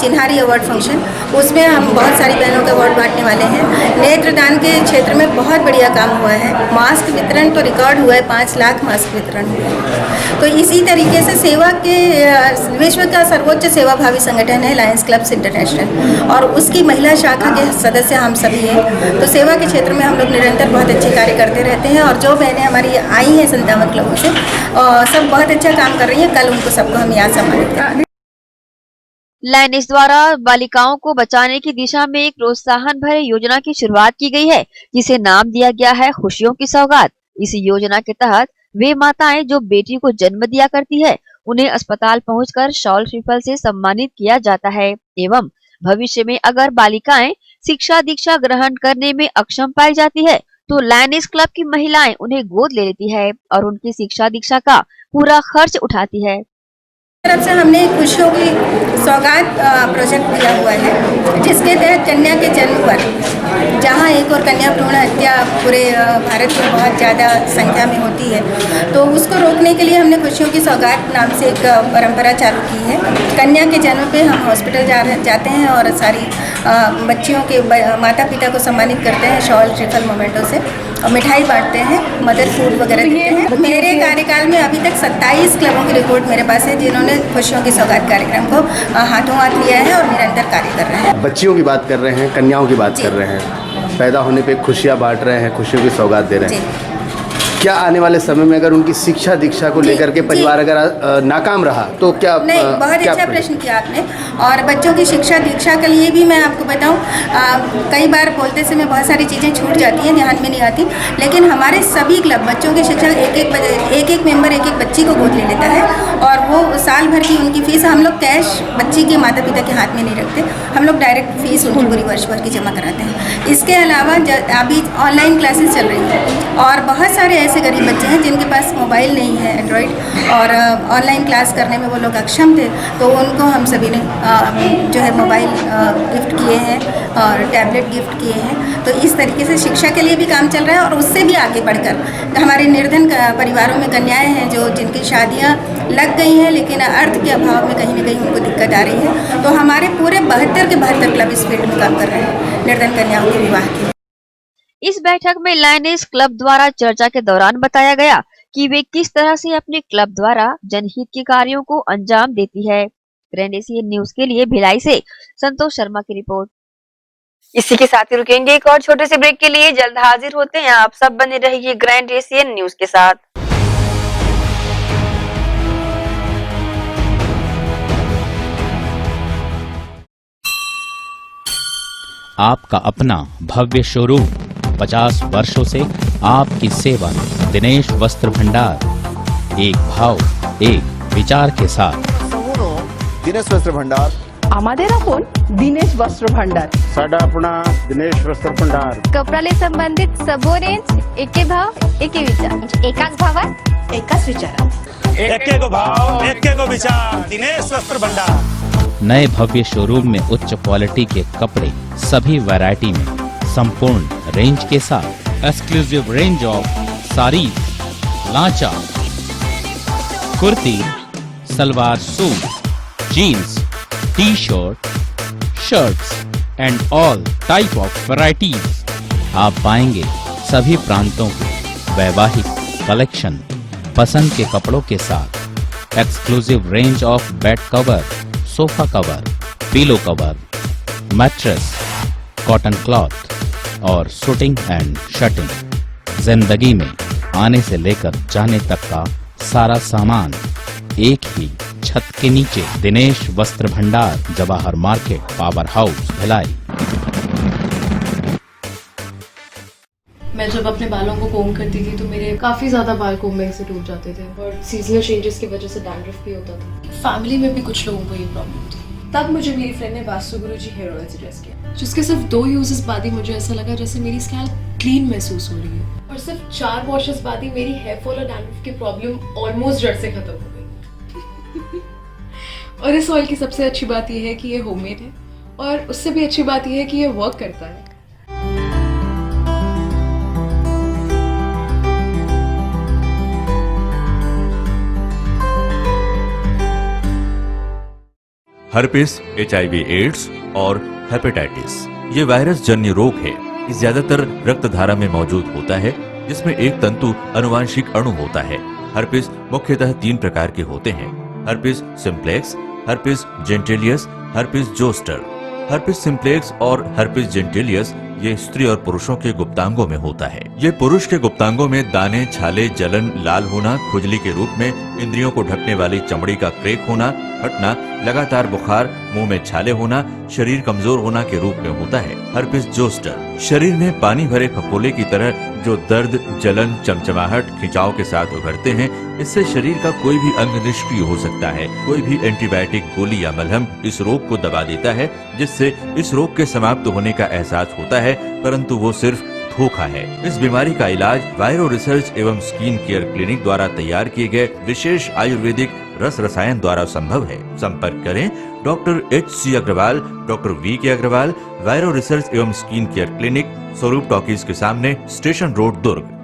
चिन्हारी अवार्ड फंक्शन। उसमें हम बहुत सारी बहनों के अवार्ड बांटने वाले हैं। नेत्रदान के क्षेत्र में बहुत बढ़िया काम हुआ है। मास्क वितरण तो रिकॉर्ड हुआ है, 5 लाख मास्क वितरण हुआ है। तो इसी तरीके से सेवा के विश्व का सर्वोच्च सेवाभावी संगठन है लायंस क्लब्स इंटरनेशनल और उसकी महिला शाखा के सदस्य हम सभी हैं। तो सेवा के क्षेत्र में हम लोग निरंतर बहुत अच्छे कार्य करते रहते हैं और जो बहनें हमारी आई हैं 57 क्लबों से सब बहुत अच्छा काम कर रही हैं। कल उनको सबको हम यहाँ सम्मानित करेंगे। लायनेस द्वारा बालिकाओं को बचाने की दिशा में एक प्रोत्साहन भरे योजना की शुरुआत की गई है, जिसे नाम दिया गया है खुशियों की सौगात। इस योजना के तहत वे माताएं जो बेटी को जन्म दिया करती है, उन्हें अस्पताल पहुंचकर शॉल श्रीफल से सम्मानित किया जाता है एवं भविष्य में अगर बालिकाएं शिक्षा दीक्षा ग्रहण करने में अक्षम पाई जाती है तो लायनेस क्लब की महिलाएं उन्हें गोद ले लेती है और उनकी शिक्षा दीक्षा का पूरा खर्च उठाती है। तरफ से हमने खुशियों की सौगात प्रोजेक्ट दिया हुआ है, जिसके तहत कन्या के जन्म पर, जहां एक और कन्या भ्रूण हत्या पूरे भारत में बहुत ज़्यादा संख्या में होती है, तो उसको रोकने के लिए हमने खुशियों की सौगात नाम से एक परंपरा चालू की है। कन्या के जन्म पे हम हॉस्पिटल जाते हैं और सारी बच्चियों के माता पिता को सम्मानित करते हैं शॉल श्रीफल मोमेंटों से और मिठाई बांटते हैं, मदर फूड वगैरह देते हैं। मेरे कार्यकाल में अभी तक 27 क्लबों की रिपोर्ट मेरे पास है जिन्होंने खुशियों की सौगात कार्यक्रम को हाथों हाथ लिया है और निरंतर कार्य कर रहे हैं। बच्चियों की बात कर रहे हैं, कन्याओं की बात कर रहे हैं, पैदा होने पे खुशियाँ बांट रहे हैं, खुशियों की सौगात दे रहे हैं। क्या आने वाले समय में अगर उनकी शिक्षा दीक्षा को लेकर के परिवार अगर नाकाम रहा तो क्या? नहीं, बहुत अच्छा प्रश्न किया आपने। और बच्चों की शिक्षा दीक्षा के लिए भी मैं आपको बताऊं, कई बार बोलते समय बहुत सारी चीज़ें छूट जाती हैं, ध्यान में नहीं आती, लेकिन हमारे सभी क्लब बच्चों की शिक्षा एक मेंबर एक बच्ची को गोद ले लेता है और वो साल भर की उनकी फीस हम लोग कैश बच्ची के माता पिता के हाथ में नहीं रखते, हम लोग डायरेक्ट फीस उनकी पूरी वर्ष भर की जमा कराते हैं। इसके अलावा अभी ऑनलाइन क्लासेस चल रही हैं और बहुत सारे ऐसे गरीब बच्चे हैं जिनके पास मोबाइल नहीं है एंड्रॉयड, और ऑनलाइन क्लास करने में वो लोग अक्षम थे, तो उनको हम सभी ने जो है मोबाइल गिफ्ट किए हैं और टैबलेट गिफ्ट किए हैं। तो इस तरीके से शिक्षा के लिए भी काम चल रहा है और उससे भी आगे बढ़कर हमारे निर्धन परिवारों में कन्याएं हैं जो जिनकी शादियां लग गई हैं लेकिन अर्थ के अभाव में कहीं ना कहीं उनको दिक्कत आ रही है, तो हमारे पूरे 72 के 72 क्लब इस फील्ड में काम कर रहे हैं निर्धन कन्याओं के विवाह के। इस बैठक में लायनेस क्लब द्वारा चर्चा के दौरान बताया गया कि वे किस तरह से अपने क्लब द्वारा जनहित के कार्यों को अंजाम देती है। ग्रैंड एशियन न्यूज के लिए भिलाई से संतोष शर्मा की रिपोर्ट। इसी के साथ ही रुकेंगे एक और छोटे से ब्रेक के लिए, जल्द हाजिर होते हैं। आप सब बने रहिए ग्रैंड एशियन न्यूज के साथ। आपका अपना भव्य शोरूम, 50 वर्षों से आपकी सेवा। दिनेश वस्त्र भंडार, एक भाव एक विचार के साथ। दिनेश वस्त्र भंडार আমাদের আপন दिनेश वस्त्र भंडार। साडा अपना दिनेश वस्त्र भंडार। कपड्याला संबंधित सर्व रेंज एके भाव एके विचार, एकाच भावात एकाच विचारात, एके को भाव एके को विचार। दिनेश वस्त्र भंडार। नए भव्य शोरूम में उच्च क्वालिटी के कपड़े सभी वैरायटी में, संपूर्ण रेंज के साथ। Exclusive range of saris, lancha, kurti, salwar suit, jeans, T-shirt, shirts and all type of varieties. आप पाएंगे सभी प्रांतों के वैवाहिक कलेक्शन पसंद के कपड़ों के साथ। Exclusive range of bed cover, sofa cover, pillow cover, mattress, cotton cloth और शूटिंग एंड शर्टिंग। जिंदगी में आने से लेकर जाने तक का सारा सामान एक ही छत के नीचे। दिनेश वस्त्र भंडार, Jawahar market, power house, Bhilai. मैं जब अपने बालों को कोम करती थी तो मेरे काफी ज्यादा बाल कोम्बिंग से टूट जाते थे और सीजनल चेंजेस की वजह से डैंड्रफ भी होता था। फैमिली में भी कुछ लोगों को ये प्रॉब्लम थी। तब मुझे मेरी फ्रेंड ने वास्तु गुरुजी हेयर ऑयल सजेस्ट किया, जिसके सिर्फ 2 यूजेस बाद ही मुझे ऐसा लगा जैसे मेरी स्कैल्प क्लीन महसूस हो रही है, और सिर्फ 4 वॉशेस बाद ही मेरी हेयर फॉल और डैंड्रफ की प्रॉब्लम ऑलमोस्ट जड़ से खत्म हो गई। और इस ऑयल की सबसे अच्छी बात यह है कि ये होममेड है, और उससे भी अच्छी बात यह है कि ये वर्क करता है। हर्पिस, HIV एड्स और हेपेटाइटिस ये वायरस जन्य रोग है। ये ज्यादातर रक्त धारा में मौजूद होता है, जिसमें एक तंतु अनुवांशिक अणु होता है। हर्पिस मुख्यतः 3 प्रकार के होते हैं: herpes simplex, herpes genitalis, herpes zoster. Herpes simplex और हर्पिस जेंटिलियस ये स्त्री और पुरुषों के गुप्तांगों में होता है। ये पुरुष के गुप्तांगों में दाने, छाले, जलन, लाल होना, खुजली के रूप में, इंद्रियों को ढकने वाली चमड़ी का क्रेक होना, फटना, लगातार बुखार, मुंह में छाले होना, शरीर कमजोर होना के रूप में होता है। हर्पिस जोस्टर शरीर में पानी भरे फफोले की तरह जो दर्द, जलन, चमचमाहट, खिंचाव के साथ उभरते हैं। इससे शरीर का कोई भी अंग निष्क्रिय हो सकता है। कोई भी एंटीबायोटिक, गोली या मलहम इस रोग को दबा देता है, जिससे इस रोग के समाप्त होने का एहसास होता है, परंतु वो सिर्फ धोखा है। इस बीमारी का इलाज वायरो रिसर्च एवं स्किन केयर क्लिनिक द्वारा तैयार किए गए विशेष आयुर्वेदिक रस रसायन द्वारा संभव है। संपर्क करें doctor HC Agrawal, doctor VK Agrawal, viro research एवं skin care clinic, Swaroop talkies के सामने, स्टेशन रोड, दुर्ग।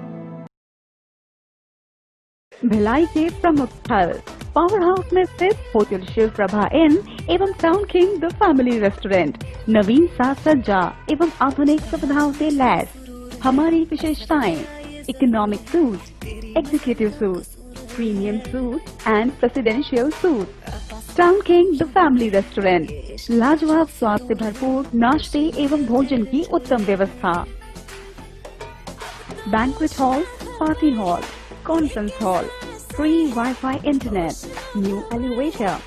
भिलाई के प्रमुख स्थल पावर हाउस में स्थित होटल शिव प्रभा इन एवं town king the family restaurant नवीन साज सज्जा एवं आधुनिक सुविधाओं से लैस। हमारी विशेषताएं: economic suite, executive suite, premium suite and presidential suite. Town king the family restaurant, लाजवाब स्वाद से भरपूर नाश्ते एवं भोजन की उत्तम व्यवस्था। Banquet hall, party hall, conference hall, free Wi-Fi internet, new elevator,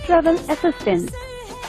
travel assistance,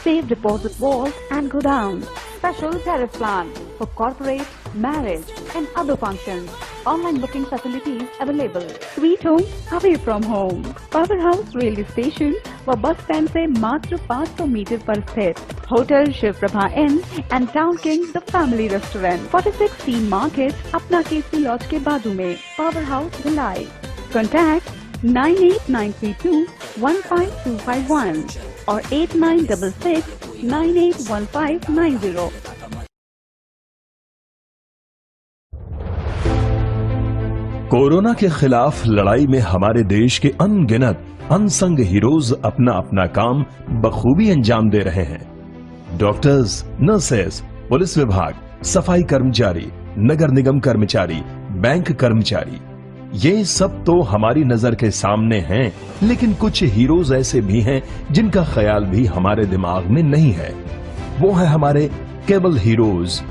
safe deposit vault and godown, special tariff plan for corporate, marriage and other functions. Online booking facilities available. Sweet home away from home. Power House railway station व bus stand से मात्र 500 metre पर स्थित hotel Shiv Prabha inn and town king the family restaurant 46 C market अपना Kesari laws के बाजू में power house Bhilai. Contact 9892152251 और 8966981590. कोरोना के खिलाफ लड़ाई में हमारे देश के अनगिनत अनसंग हीरोज अपना अपना काम बखूबी अंजाम दे रहे हैं. डॉक्टर्स, नर्सेस, पुलिस विभाग, सफाई कर्मचारी, नगर निगम कर्मचारी, बैंक कर्मचारी, ये सब तो हमारी नजर के सामने हैं, लेकिन कुछ हीरोज ऐसे भी हैं जिनका ख्याल भी हमारे दिमाग में नहीं है. वो है हमारे केबल हीरोज.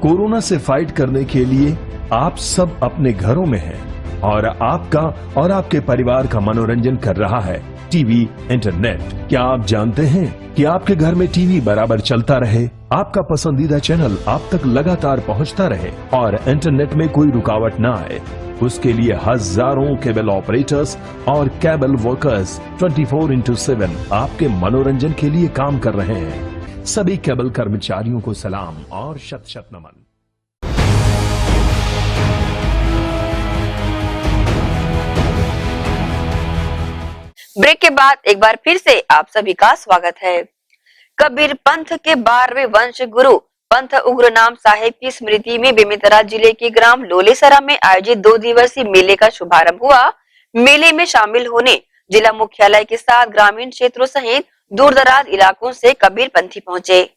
कोरोना से फाइट करने के लिए आप सब अपने घरों में हैं और आपका और आपके परिवार का मनोरंजन कर रहा है टीवी, इंटरनेट. क्या आप जानते हैं कि आपके घर में टीवी बराबर चलता रहे, आपका पसंदीदा चैनल आप तक लगातार पहुंचता रहे और इंटरनेट में कोई रुकावट ना आए? उसके लिए हजारों केबल ऑपरेटर्स और केबल वर्कर्स 24/7 आपके मनोरंजन के लिए काम कर रहे हैं. सभी केबल कर्मचारियों को सलाम और शत शत नमन. ब्रेक के बाद एक बार फिर से आप सभी का स्वागत है. कबीर पंथ के 12वें वंश गुरु पंथ उग्रनाम साहिब की स्मृति में बेमेतरा जिले के ग्राम लोलेसरा में आयोजित 2 दिवसीय मेले का शुभारंभ हुआ. मेले में शामिल होने जिला मुख्यालय के साथ ग्रामीण क्षेत्रों सहित दूर-दराज इलाकों से कबीर पंथी पहुंचे,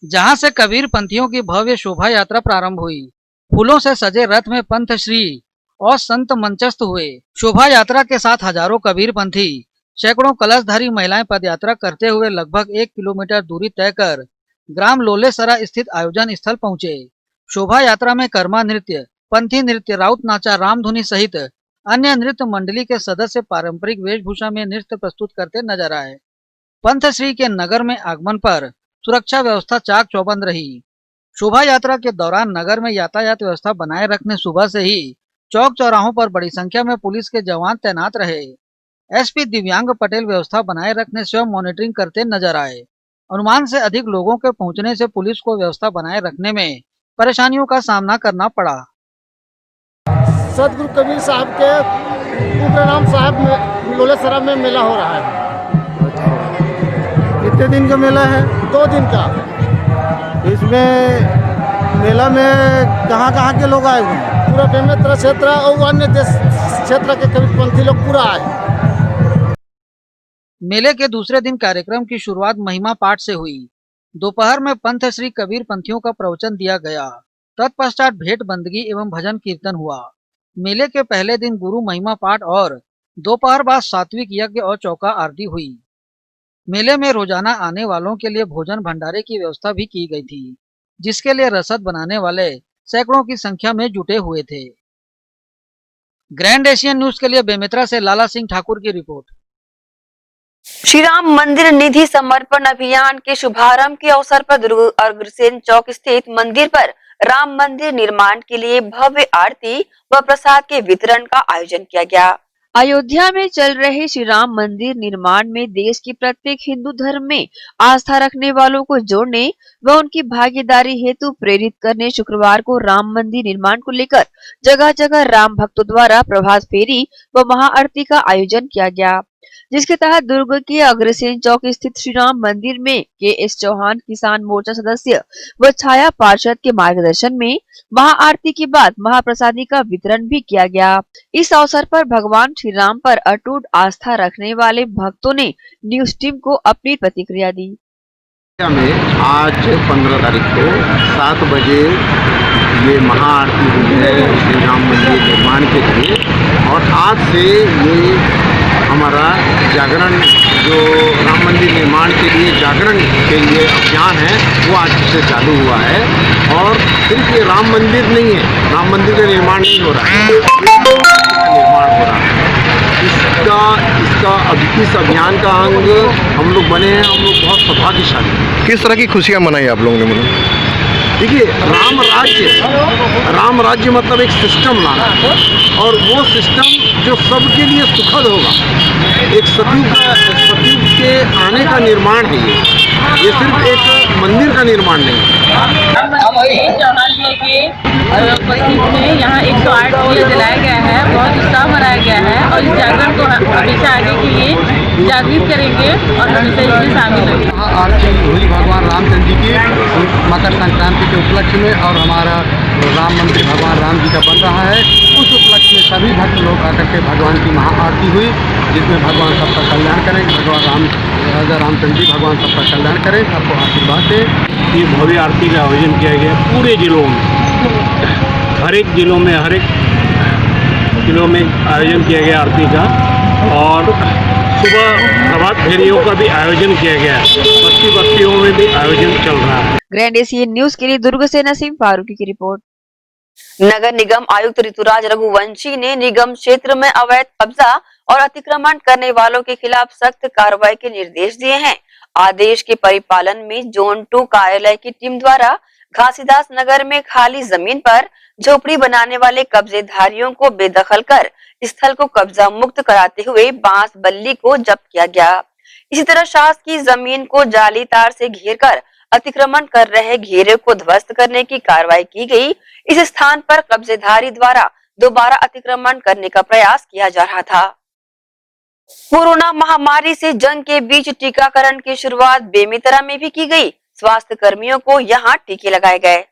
जहां से कबीर पंथियों की भव्य शोभा यात्रा प्रारंभ हुई. फूलों से सजे रथ में पंथ श्री और संत मंचस्थ हुए. शोभा यात्रा के साथ हजारों कबीर पंथी, सैकड़ों कलशधारी महिलाएं पदयात्रा करते हुए लगभग 1 किलोमीटर दूरी तय कर ग्राम लोलेसरा स्थित आयोजन स्थल पहुंचे. शोभा यात्रा में कर्मा नृत्य, पंथी नृत्य, राउत नाचा, रामधुनी सहित अन्य नृत्य मंडली के सदस्य पारंपरिक वेशभूषा में नृत्य प्रस्तुत करते नजर आए. पंथ श्री के नगर में आगमन पर सुरक्षा व्यवस्था चाक चौबंद रही. शोभा यात्रा के दौरान नगर में यातायात व्यवस्था बनाए रखने सुबह से ही चौक चौराहों पर बड़ी संख्या में पुलिस के जवान तैनात रहे. एसपी दिव्यांग पटेल व्यवस्था बनाए रखने स्वयं मॉनिटरिंग करते नजर आए. अनुमान से अधिक लोगों के पहुंचने से पुलिस को व्यवस्था बनाए रखने में परेशानियों का सामना करना पड़ा. सदगुरु कबीर साहब के उग्रनाम साहब में लोलेसरा में मेला हो रहा है. कितने दिन का मेला है? 2 दिन का. इसमें मेला में कहाँ के लोग आए हुए हैं? पूरा बेमेतरा क्षेत्र और अन्य देश क्षेत्र के कबीरपंथी लोग पूरा आए. मेले के दूसरे दिन कार्यक्रम की शुरुआत महिमा पाठ से हुई. दोपहर में पंथ श्री कबीर पंथियों का प्रवचन दिया गया. तत्पश्चात भेंट बंदगी एवं भजन कीर्तन हुआ. मेले के पहले दिन गुरु महिमा पाठ और दोपहर बाद सात्विक यज्ञ और चौका आरती हुई. मेले में रोजाना आने वालों के लिए भोजन भंडारे की व्यवस्था भी की गई थी, जिसके लिए रसद बनाने वाले सैकड़ों की संख्या में जुटे हुए थे. ग्रैंड एशियन न्यूज के लिए बेमेतरा से लाला सिंह ठाकुर की रिपोर्ट. श्री राम मंदिर निधि समर्पण अभियान के शुभारंभ के अवसर पर दुर्ग अग्रसेन चौक स्थित मंदिर पर राम मंदिर निर्माण के लिए भव्य आरती व प्रसाद के वितरण का आयोजन किया गया. अयोध्या में चल रहे श्री राम मंदिर निर्माण में देश की प्रत्येक हिंदू धर्म में आस्था रखने वालों को जोड़ने व उनकी भागीदारी हेतु प्रेरित करने शुक्रवार को राम मंदिर निर्माण को लेकर जगह जगह राम भक्तों द्वारा प्रभात फेरी व महाआरती का आयोजन किया गया, जिसके तहत दुर्ग के अग्रसेन चौक स्थित श्री राम मंदिर में के.एस. चौहान किसान मोर्चा सदस्य व छाया पार्षद के मार्गदर्शन में महाआरती के बाद महाप्रसादी का वितरण भी किया गया. इस अवसर पर भगवान श्री राम पर अटूट आस्था रखने वाले भक्तों ने न्यूज टीम को अपनी प्रतिक्रिया दी. में आज 15 तारीख को 7 बजे ये महाआरती हुई है श्री राम मंदिर निर्माण के लिए और आज से ये हमारा जागरण जो राम मंदिर निर्माण निर्माण के लिए जागरण के लिए अभियान है वो आज से चालू हुआ है। और सिर्फ ये राम मंदिर नहीं है, राम मंदिर का निर्माण नहीं हो रहा है, निर्माण हो रहा है। इस अभियान का अंग हम लोग बने हैं, हम लोग बहुत सौभाग्यशाली हैं। किस तरह की खुशियाँ मनाई आप लोगों ने? मतलब देखिए, राम राज्य मतलब एक सिस्टम लाना, और वो सिस्टम जो सबके लिए सुखद होगा। एक सतयुग के आने का निर्माण है ये सिर्फ एक मंदिर का निर्माण नहीं है। चौहान जी के उपस्थित में यहाँ 108 दिया जलाया गया है, बहुत उत्साह मनाया गया है और इस जागरण को हमेशा आगे के लिए जागृत करेंगे और हमेशा इसमें शामिल होंगे। आरती हुई भगवान रामचंद्र जी की मकर संक्रांति के उपलक्ष्य में, और हमारा राम मंदिर भगवान राम जी का बन रहा है, उस उपलक्ष्य में सभी भक्त लोग आकर के भगवान की महाआरती हुई, जिसमें भगवान सबका कल्याण करें, भगवान राजा रामचंद्र जी भगवान सबका कल्याण करें, सबको आशीर्वाद दें। ये भव्य आरती का आयोजन किया गया पूरे जिलों में, हर एक जिलों में आयोजन किया गया आरती का, और सुबह प्रभात फेरियों का भी आयोजन किया गया है, बस्तियों में भी आयोजन चल रहा है। ग्रैंड एशियन न्यूज के लिए दुर्ग से नसीम फारूकी की रिपोर्ट। नगर निगम आयुक्त ऋतुराज रघुवंशी ने निगम क्षेत्र में अवैध कब्जा और अतिक्रमण करने वालों के खिलाफ सख्त कार्रवाई के निर्देश दिए हैं। आदेश के परिपालन में जोन 2 कार्यालय की टीम द्वारा घासीदास नगर में खाली जमीन पर झोपड़ी बनाने वाले कब्जेधारियों को बेदखल कर स्थल को कब्जा मुक्त कराते हुए बांस बल्ली को जब्त किया गया। इसी तरह शासकीय जमीन को जाली तार से घेर कर अतिक्रमण कर रहे घेरे को ध्वस्त करने की कार्रवाई की गई। इस स्थान पर कब्जेधारी द्वारा दोबारा अतिक्रमण करने का प्रयास किया जा रहा था। कोरोना महामारी से जंग के बीच टीकाकरण की शुरुआत बेमेतरा में भी की गई। स्वास्थ्य कर्मियों को यहां टीके लगाए गए।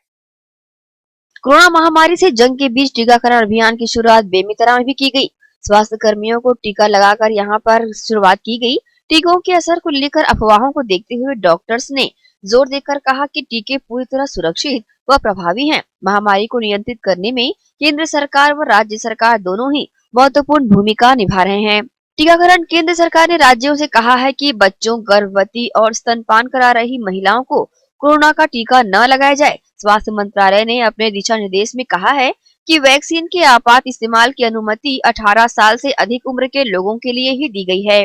कोरोना महामारी से जंग के बीच टीकाकरण अभियान की शुरुआत बेमेतरा में भी की गई। स्वास्थ्य कर्मियों को टीका लगाकर यहां पर शुरुआत की गई। टीकों के असर को लेकर अफवाहों को देखते हुए डॉक्टर्स ने जोर देकर कहा कि टीके पूरी तरह सुरक्षित व प्रभावी हैं। महामारी को नियंत्रित करने में केंद्र सरकार व राज्य सरकार दोनों ही महत्वपूर्ण भूमिका निभा रहे हैं। टीकाकरण केंद्र सरकार ने राज्यों से कहा है कि बच्चों, गर्भवती और स्तनपान करा रही महिलाओं को कोरोना का टीका न लगाया जाए। स्वास्थ्य मंत्रालय ने अपने दिशा निर्देश में कहा है कि वैक्सीन के आपात इस्तेमाल की अनुमति 18 साल से अधिक उम्र के लोगों के लिए ही दी गई है।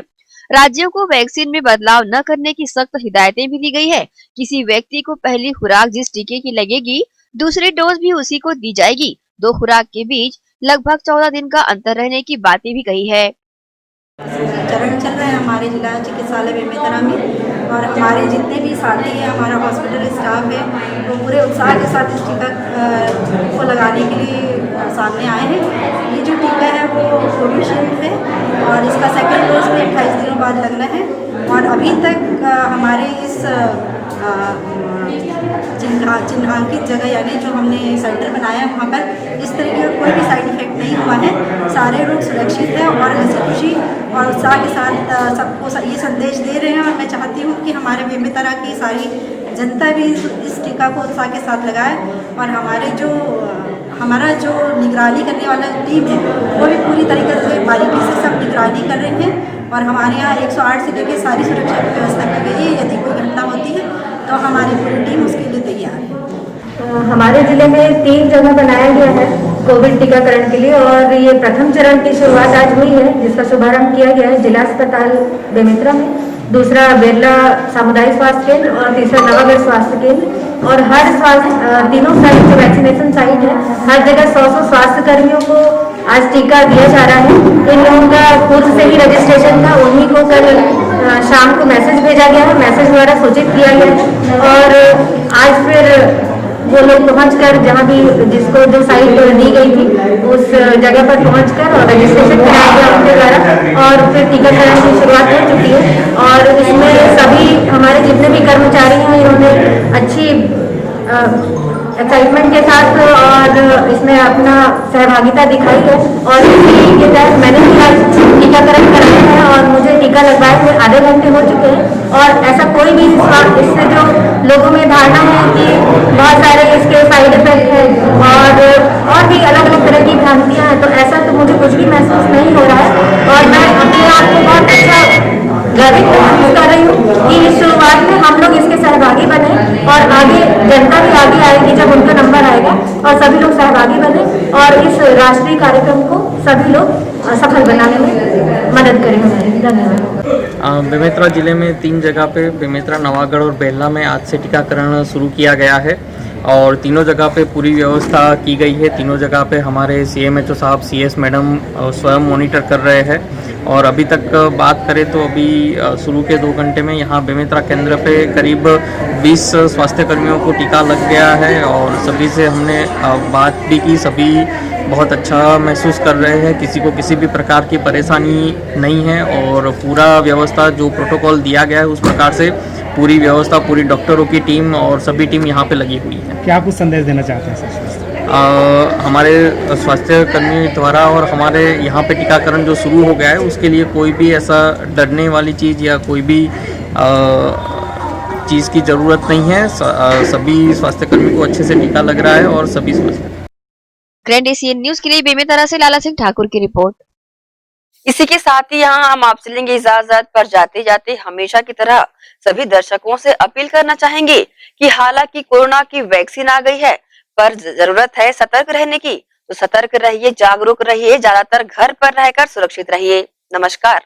राज्यों को वैक्सीन में बदलाव न करने की सख्त हिदायतें भी दी गई है। किसी व्यक्ति को पहली खुराक जिस टीके की लगेगी, दूसरी डोज भी उसी को दी जाएगी। 2 खुराक के बीच लगभग 14 दिन का अंतर रहने की बातें भी कही है। चरण चल रहा है हमारे जिला चिकित्सालय बेमेतरा में, और हमारे जितने भी साथी हैं, हमारा हॉस्पिटल स्टाफ है, वो पूरे उत्साह के साथ इस टीका को लगाने के लिए सामने आए हैं। ये जो टीका है वो कोविशील्ड है और इसका सेकंड डोज भी 28 दिनों बाद लगना है। और अभी तक हमारे इस चिन्हांकित जगह यानी जो हमने सेंटर बनाया है वहाँ पर इस तरह का कोई भी साइड इफेक्ट नहीं हुआ है। सारे लोग सुरक्षित हैं और हंसी खुशी और उत्साह के साथ सबको ये संदेश दे रहे हैं। और मैं चाहती हूँ कि हमारे बेमेतरा की सारी जनता भी इस टीका को उत्साह के साथ लगाए। और हमारा जो निगरानी करने वाला टीम है वो भी पूरी तरीके से बारीकी से सब निगरानी कर रहे हैं। और हमारे यहाँ 108 से लेकर सारी सुरक्षा की व्यवस्था की गई है। यदि कोई घटना होती है तो हमारी पूरी टीम उसके लिए तैयार है। हमारे ज़िले में 3 जगह बनाया गया है कोविड टीकाकरण के लिए, और ये प्रथम चरण की शुरुआत आज हुई है जिसका शुभारंभ किया गया है जिला अस्पताल बेमेतरा में, दूसरा बिरला सामुदायिक स्वास्थ्य केंद्र और तीसरा नवागढ़ स्वास्थ्य केंद्र। और हर तीनों साइट जो वैक्सीनेशन साइट है हर जगह 100 स्वास्थ्य कर्मियों को आज टीका दिया जा रहा है। इन लोगों का पूर्व से ही रजिस्ट्रेशन था, उन्हीं को कल शाम को मैसेज भेजा गया है, मैसेज द्वारा सूचित किया गया है। और आज फिर वो लोग पहुंचकर जहां भी जिसको जो साइट दी गई थी उस जगह पर पहुंचकर और रजिस्ट्रेशन कराया गया उनके द्वारा, और फिर टीकाकरण की शुरुआत हो चुकी है। और इसमें सभी हमारे जितने भी कर्मचारी हैं इन्होंने अच्छी एक्साइटमेंट के साथ और इसमें अपना सहभागिता दिखाई है। और इसी के तहत मैंने भी आज टीकाकरण कराया है और मुझे टीका लगवाए हुए आधे घंटे हो चुके हैं। और ऐसा कोई भी इससे जो लोगों में धारणा है कि बहुत सारे इसके साइड इफेक्ट है और भी अलग अलग तरह की भ्रांतियाँ हैं, तो ऐसा तो मुझे कुछ भी महसूस नहीं हो रहा है। और मैं अपने आप को बहुत अच्छा गर्वित महसूस कर रही हूँ कि इस राष्ट्रीय कार्यक्रम को सभी लोग सफल बनाने में मदद करें हमारी। धन्यवाद। बेमेतरा जिले में 3 जगह पे बेमेतरा, नवागढ़ और बेहला में आज से टीकाकरण शुरू किया गया है और तीनों जगह पे पूरी व्यवस्था की गई है। तीनों जगह पे हमारे CMHO साहब, CS मैडम स्वयं मॉनिटर कर रहे हैं और अभी तक बात करें तो अभी शुरू के 2 घंटे में यहाँ बेमेतरा केंद्र पे करीब 20 स्वास्थ्य कर्मियों को टीका लग गया है और सभी से हमने बात भी की। सभी बहुत अच्छा महसूस कर रहे हैं, किसी को किसी भी प्रकार की परेशानी नहीं है और पूरा व्यवस्था जो प्रोटोकॉल दिया गया है उस प्रकार से पूरी व्यवस्था, पूरी डॉक्टरों की टीम और सभी टीम यहाँ पे लगी हुई है। क्या कुछ संदेश देना चाहते हैं सर? हमारे स्वास्थ्य कर्मी द्वारा और हमारे यहाँ पे टीकाकरण जो शुरू हो गया है उसके लिए कोई भी ऐसा डरने वाली चीज़ या कोई भी चीज़ की ज़रूरत नहीं है। सभी स्वास्थ्य कर्मी को अच्छे से टीका लग रहा है और सभी स्वस्थ। ग्रैंड एशियन न्यूज के लिए बेमेतरा से लाला सिंह ठाकुर की रिपोर्ट। इसी के साथ ही यहाँ हम आपसे लेंगे इजाजत, पर जाते जाते हमेशा की तरह सभी दर्शकों से अपील करना चाहेंगे कि हालांकि कोरोना की वैक्सीन आ गई है पर जरूरत है सतर्क रहने की, तो सतर्क रहिए, जागरूक रहिए, ज्यादातर घर पर रहकर सुरक्षित रहिए। नमस्कार।